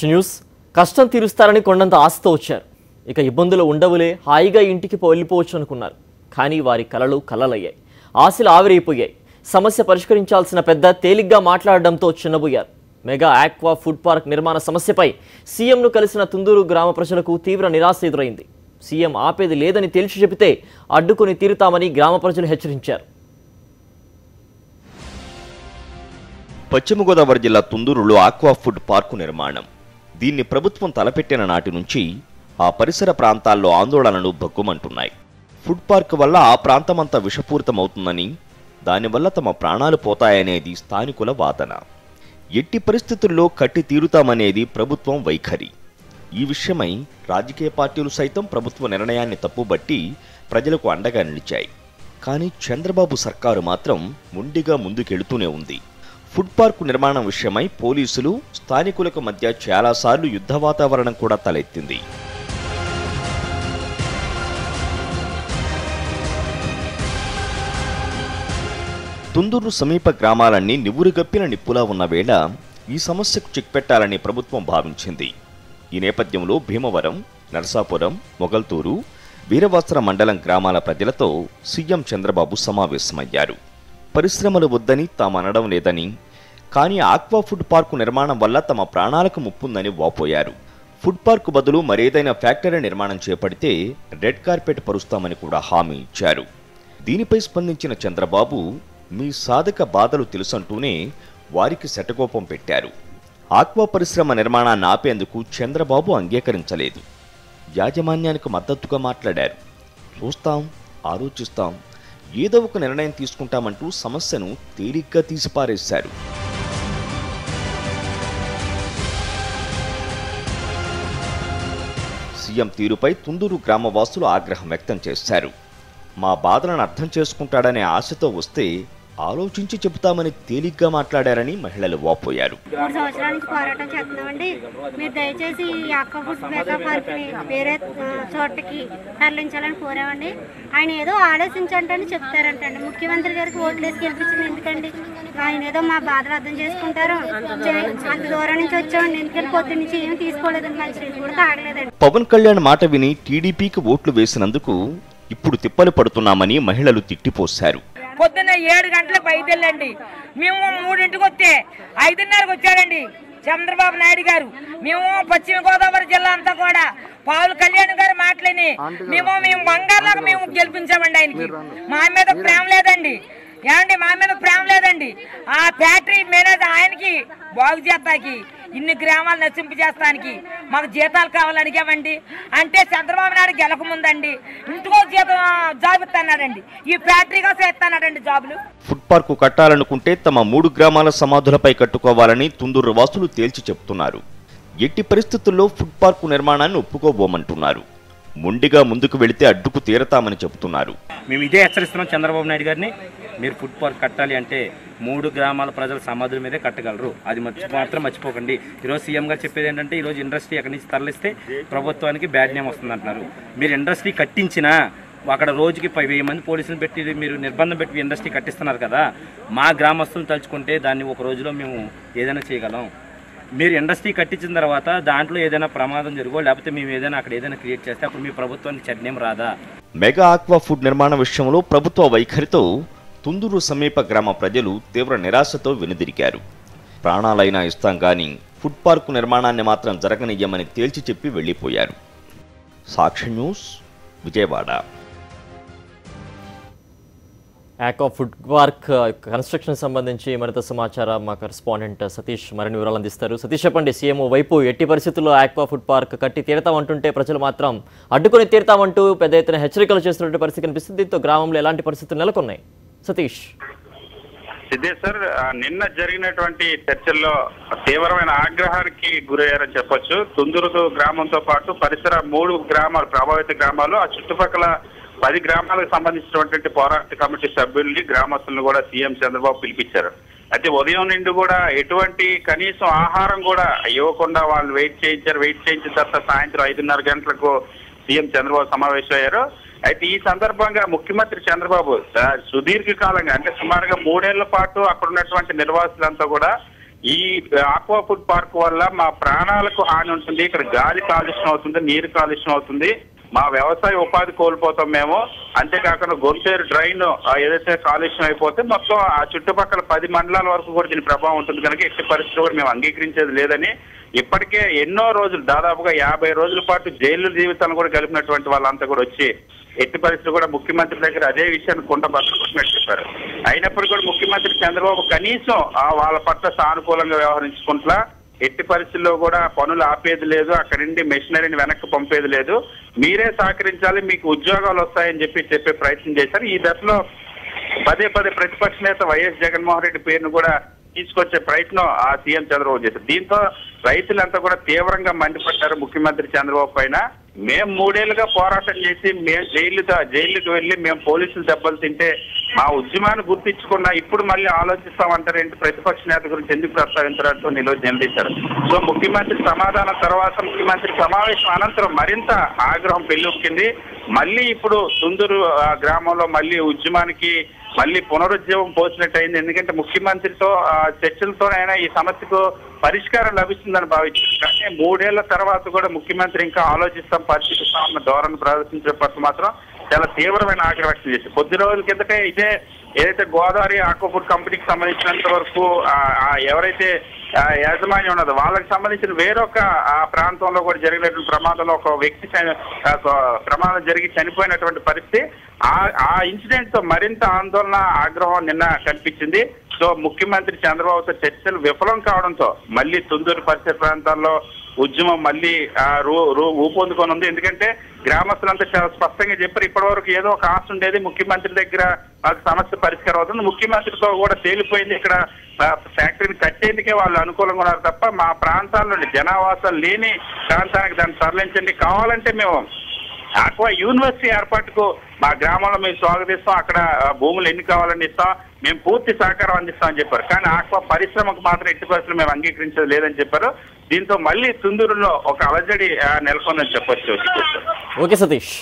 Next news కష్టం తీరుస్తారని కొండంత ఆశతో వచ్చారు. ఇక ఇబ్బందులు ఉండవులే, హాయిగా ఇంటికి వెళ్ళిపోవచ్చు అనుకున్నారు. కానీ వారి కలలు కలలయ్యాయి, ఆశలు ఆవిరైపోయాయి. సమస్య పరిష్కరించాల్సిన పెద్ద తేలిగ్గా మాట్లాడడంతో చిన్నబోయారు. మెగా ఆక్వా ఫుడ్ పార్క్ నిర్మాణ సమస్యపై సీఎంను కలిసిన తుందూరు గ్రామ ప్రజలకు తీవ్ర నిరాశ ఎదురైంది. సీఎం ఆపేది లేదని తేల్చి చెబితే అడ్డుకొని తీరుతామని గ్రామ ప్రజలు హెచ్చరించారు. పశ్చిమ గోదావరి జిల్లా తుందూరులో ఆక్వా ఫుడ్ పార్కు నిర్మాణం. దీన్ని ప్రభుత్వం తలపెట్టిన నాటి నుంచి ఆ పరిసర ప్రాంతాల్లో ఆందోళనలు భగ్గుమంటున్నాయి. ఫుడ్ పార్క్ వల్ల ఆ ప్రాంతమంతా విషపూరితమవుతుందని, దానివల్ల తమ ప్రాణాలు పోతాయనేది స్థానికుల వాదన. ఎట్టి పరిస్థితుల్లో కట్టి తీరుతామనేది ప్రభుత్వం వైఖరి. ఈ విషయమై రాజకీయ పార్టీలు సైతం ప్రభుత్వ నిర్ణయాన్ని తప్పుబట్టి ప్రజలకు అండగా నిలిచాయి. కానీ చంద్రబాబు సర్కారు మాత్రం మొండిగా ముందుకెళ్తూనే ఉంది. ఫుడ్ పార్కు నిర్మాణం విషయమై పోలీసులు, స్థానికులకు మధ్య చాలాసార్లు యుద్ధ వాతావరణం కూడా తలెత్తింది. తుందూరు సమీప గ్రామాలన్నీ నివురుగప్పిన నిప్పులా ఉన్న వేళ ఈ సమస్యకు చెక్ పెట్టాలని ప్రభుత్వం భావించింది. ఈ నేపథ్యంలో భీమవరం, నరసాపురం, మొగల్తూరు, వీరవాసర మండలం గ్రామాల ప్రజలతో సీఎం చంద్రబాబు సమావేశమయ్యారు. పరిశ్రమలు వద్దని తాము అనడం లేదని, కానీ ఆక్వా ఫుడ్ పార్కు నిర్మాణం వల్ల తమ ప్రాణాలకు ముప్పుందని వాపోయారు. ఫుడ్ పార్కు బదులు మరేదైనా ఫ్యాక్టరీ నిర్మాణం చేపడితే రెడ్ కార్పెట్ పరుస్తామని కూడా హామీ ఇచ్చారు. దీనిపై స్పందించిన చంద్రబాబు మీ సాధక బాధలు తెలుసంటూనే వారికి శటకోపం పెట్టారు. ఆక్వా పరిశ్రమ నిర్మాణాన్ని ఆపేందుకు చంద్రబాబు అంగీకరించలేదు. యాజమాన్యానికి మద్దతుగా మాట్లాడారు. చూస్తాం, ఆలోచిస్తాం, ఏదో ఒక నిర్ణయం తీసుకుంటామంటూ సమస్యను తేలిగ్గా తీసిపారేశారు. సీఎం తీరుపై తుందూరు గ్రామవాసులు ఆగ్రహం వ్యక్తం చేశారు. మా బాధలను అర్థం చేసుకుంటాడనే ఆశతో వస్తే ఆలోచించి చెబుతామని తేలిగ్గా మాట్లాడారని మహిళలు వాపోయారు. 3 సంవత్సరాల నుంచి పోరాటం చేస్తున్నామండి. మీరు దయచేసి ఆక్వా ఫుడ్ పార్క్ని వేరే చోటకి తరలించాలని కోరామండి. ఆయన ఏదో ఆలోచించండి చెప్తారంటండి. ముఖ్యమంత్రి గారికి ఓట్లేసి గెలిపించింది ఎందుకండి? ఆయన ఏదో మా బాధలు అర్థం చేసుకుంటారు. అంత దూరం నుంచి వచ్చామండి, ఎందుకంటే పొద్దు నుంచి ఏమి తీసుకోలేదండి, మంచి కూడా తాగలేదండి. పవన్ కళ్యాణ్ మాట విని టీడీపీకి ఓట్లు వేసినందుకు ఇప్పుడు తిప్పలు పడుతున్నామని మహిళలు తిట్టిపోశారు. పొద్దున్న 7 గంటలకు బయలుదేరండి. మేము 3ంటికి వస్తే 5:30కి వచ్చాడండి చంద్రబాబు నాయుడు గారు. మేము పశ్చిమ గోదావరి జిల్లా అంతా కూడా పవన్ కళ్యాణ్ గారు మాటలేని మేము బంగారులాగా మేము గెలిపించామండి. ఆయనకి మా మీద ప్రేమ లేదండి. ఏమండి, మా మీద ప్రేమ లేదండి. ఆ ఫ్యాక్టరీ మేనేజర్ ఆయనకి బాగు చేస్తానికి, ఇన్ని గ్రామాలు నశింపు చేస్తానికి మాకు జీతాలు కావాలని అడిగామండి. అంటే చంద్రబాబు నాయుడు గెలకముందండి ఇంటికో జాబ్ ఇస్తున్నాడండి, ఈ ఫ్యాక్టరీ కోసం ఇస్తున్నాడండి జాబులు. ఫుడ్ పార్కు కట్టాలనుకుంటే తమ 3 గ్రామాల సమాధులపై కట్టుకోవాలని తుందూరు వాసులు తేల్చి చెప్తున్నారు. ఎట్టి పరిస్థితుల్లో ఫుడ్ పార్కు నిర్మాణాన్ని ఒప్పుకోబోమంటున్నారు. మొండిగా ముందుకు వెళితే అడ్డుకు తీరతామని చెబుతున్నారు. మేము ఇదే హెచ్చరిస్తున్నాం చంద్రబాబు నాయుడు గారిని. మీరు ఫుడ్ పార్క్ కట్టాలి అంటే 3 గ్రామాల ప్రజల సమాధుల మీదే కట్టగలరు, అది మాత్రం మర్చిపోకండి. ఈరోజు సీఎం గారు చెప్పేది ఏంటంటే ఈరోజు ఇండస్ట్రీ అక్కడి నుంచి తరలిస్తే ప్రభుత్వానికి బ్యాడ్ నేమ్ వస్తుంది అంటున్నారు. మీరు ఇండస్ట్రీ కట్టించినా అక్కడ రోజుకి 1000 మంది పోలీసులు పెట్టి మీరు నిర్బంధం పెట్టి ఇండస్ట్రీ కట్టిస్తున్నారు కదా. మా గ్రామస్తులను తలుచుకుంటే దాన్ని ఒక రోజులో మేము ఏదైనా చేయగలం. మీరు ఇండస్ట్రీ కట్టించిన తర్వాత దాంట్లో ఏదైనా ప్రమాదం జరుగో, లేకపోతే మేము ఏదైనా అక్కడ ఏదైనా క్రియేట్ చేస్తే అప్పుడు మీ ప్రభుత్వానికి చెడ్నేం రాదా? మెగా ఆక్వా ఫుడ్ నిర్మాణ విషయంలో ప్రభుత్వ వైఖరితో తుందూరు సమీప గ్రామ ప్రజలు తీవ్ర నిరాశతో వెనుదిరిగారు. ప్రాణాలైనా ఇస్తాం కానీ ఫుడ్ పార్కు నిర్మాణాన్ని మాత్రం జరగనియ్యమని తేల్చి చెప్పి వెళ్లిపోయారు. Sakshi news, Vijayawada. Aqua food park construction సంబంధించి మరింత సమాచారం మా కరెస్పాండెంట్ సతీష్ మరిన్ని వివరాలు అందిస్తారు. సతీష్ చెప్పండి, సీఎం వైపు ఎట్టి పరిస్థితుల్లో ఆక్వా ఫుడ్ పార్క్ కట్టి తీరతామంటుంటే ప్రజలు మాత్రం అడ్డుకొని తీరతామంటూ పెద్ద ఎత్తున హెచ్చరికలు చేస్తున్నట్టు పరిస్థితి కనిపిస్తుంది. దీంతో గ్రామంలో ఎలాంటి పరిస్థితులు నెలకొన్నాయి? సతీష్. సిద్ధేశ్వర్, నిన్న జరిగినటువంటి చర్చల్లో తీవ్రమైన ఆగ్రహానికి గురయ్యారని చెప్పొచ్చు. తుందూరు గ్రామంతో పాటు పరిసర 3 గ్రామాలు, ప్రభావిత గ్రామాలు, ఆ చుట్టుపక్కల 10 గ్రామాలకు సంబంధించినటువంటి పోరాట కమిటీ సభ్యుల్ని, గ్రామస్తులను కూడా సీఎం చంద్రబాబు పిలిపించారు. అయితే ఉదయం నుండి కూడా ఎటువంటి కనీసం ఆహారం కూడా ఇవ్వకుండా వాళ్ళు వెయిట్ చేయించిన తర్వాత సాయంత్రం 5:30 గంటలకు సీఎం చంద్రబాబు సమావేశం అయ్యారు. అయితే ఈ సందర్భంగా ముఖ్యమంత్రి చంద్రబాబు సుదీర్ఘకాలంగా అంటే సుమారుగా 3 ఏళ్ల పాటు అక్కడ ఉన్నటువంటి నిర్వాసులంతా కూడా ఈ ఆక్వా ఫుడ్ పార్క్ వల్ల మా ప్రాణాలకు హాని ఉంటుంది. ఇక్కడ గాలి కాలుష్యం అవుతుంది, నీరు కాలుష్యం అవుతుంది, మా వ్యవసాయ ఉపాధి కోల్పోతాం మేము. అంతేకాకుండా గొంతేరు డ్రైన్ ఏదైతే కాలుష్యం అయిపోతే మొత్తం ఆ చుట్టుపక్కల 10 మండలాల వరకు కూడా దీని ప్రభావం ఉంటుంది కనుక ఎట్టి పరిస్థితులు కూడా మేము అంగీకరించేది లేదని ఇప్పటికే ఎన్నో రోజులు దాదాపుగా 50 రోజుల పాటు జైలు జీవితాలను కూడా గడిపినటువంటి వాళ్ళంతా కూడా వచ్చి ఎట్టి పరిస్థితులు కూడా ముఖ్యమంత్రి దగ్గర అదే విషయాన్ని కుంట పట్టుకుంటున్నట్టు చెప్పారు. అయినప్పటికీ కూడా ముఖ్యమంత్రి చంద్రబాబు కనీసం వాళ్ళ పట్ల సానుకూలంగా వ్యవహరించుకుంటా ఎట్టి పరిస్థితుల్లో కూడా పనులు ఆపేది లేదు, అక్కడి నుండి మెషినరీని వెనక్కి పంపేది లేదు, మీరే సహకరించాలి మీకు ఉద్యోగాలు వస్తాయని చెప్పే ప్రయత్నం చేశారు. ఈ దశలో పదే ప్రతిపక్ష నేత వైఎస్ జగన్మోహన్ రెడ్డి పేరును కూడా తీసుకొచ్చే ప్రయత్నం ఆ సీఎం చంద్రబాబు చేశారు. దీంతో రైతులంతా కూడా తీవ్రంగా మండిపడ్డారు ముఖ్యమంత్రి చంద్రబాబు పైన. మేము 3 ఏళ్లుగా పోరాటం చేసి మేము జైలుకి వెళ్ళి మేము పోలీసులు దెబ్బలు తింటే మా ఉద్యమాన్ని గుర్తించకుండా ఇప్పుడు మళ్ళీ ఆలోచిస్తామంటారేంటి, ప్రతిపక్ష నేత గురించి ఎందుకు ప్రస్తావించడంతో నిలదీశారు. సో ముఖ్యమంత్రి సమాధానం తర్వాత ముఖ్యమంత్రి సమావేశం అనంతరం మరింత ఆగ్రహం పెళ్ళుక్కింది. మళ్ళీ ఇప్పుడు తుందూరు గ్రామంలో మళ్ళీ ఉద్యమానికి మళ్ళీ పునరుజ్జీవం పోసినట్టయింది. ఎందుకంటే ముఖ్యమంత్రితో చర్చలతోనైనా ఈ సమస్యకు పరిష్కారం లభిస్తుందని భావించారు. కానీ 3 ఏళ్ల తర్వాత కూడా ముఖ్యమంత్రి ఇంకా ఆలోచిస్తాం పరిశీలిస్తామన్న ధోరణి ప్రదర్శించే పట్ల మాత్రం చాలా తీవ్రమైన ఆగ్రహం వ్యక్తం చేశారు. కొద్ది రోజుల కిందటే ఏదైతే గోదావరి ఆక్వాఫుడ్ కంపెనీకి సంబంధించినంత వరకు ఎవరైతే యాజమాన్యం ఉన్నదో వాళ్ళకి సంబంధించిన వేరొక ప్రాంతంలో కూడా జరిగినటువంటి ప్రమాదంలో ఒక వ్యక్తి ప్రమాదం జరిగి చనిపోయినటువంటి పరిస్థితి. ఆ ఇన్సిడెంట్ తో మరింత ఆందోళన ఆగ్రహం నిన్న కనిపించింది. సో ముఖ్యమంత్రి చంద్రబాబుతో చర్చలు విఫలం కావడంతో మళ్ళీ తుందూరు పరిసర ప్రాంతాల్లో ఉద్యమం మళ్ళీ ఊపొందుకొని ఉంది. ఎందుకంటే గ్రామస్తులంతా చాలా స్పష్టంగా చెప్పారు, ఇప్పటి వరకు ఏదో ఒక ఆశ ఉండేది ముఖ్యమంత్రి దగ్గర మాకు సమస్య పరిష్కారం అవుతుంది, ముఖ్యమంత్రితో కూడా తేలిపోయింది, ఇక్కడ ఫ్యాక్టరీని కట్టేందుకే వాళ్ళు అనుకూలంగా ఉన్నారు తప్ప మా ప్రాంతాల్లో జనావాసాలు లేని ప్రాంతానికి దాన్ని తరలించండి, కావాలంటే మేము ఆక్వా యూనివర్సిటీ ఏర్పాటుకు మా గ్రామంలో మేము స్వాగతిస్తాం, అక్కడ భూములు ఎన్ని కావాలని ఇస్తాం, మేము పూర్తి సహకారం అందిస్తామని చెప్పారు. కానీ ఆక్వా పరిశ్రమకు మాత్రం ఎట్టి పరిస్థితులు మేము అంగీకరించేది లేదని చెప్పారు. దీంతో మళ్ళీ తుందూరులో ఒక అలజడి నెలకొందని చెప్పొచ్చు. ఓకే సతీష్.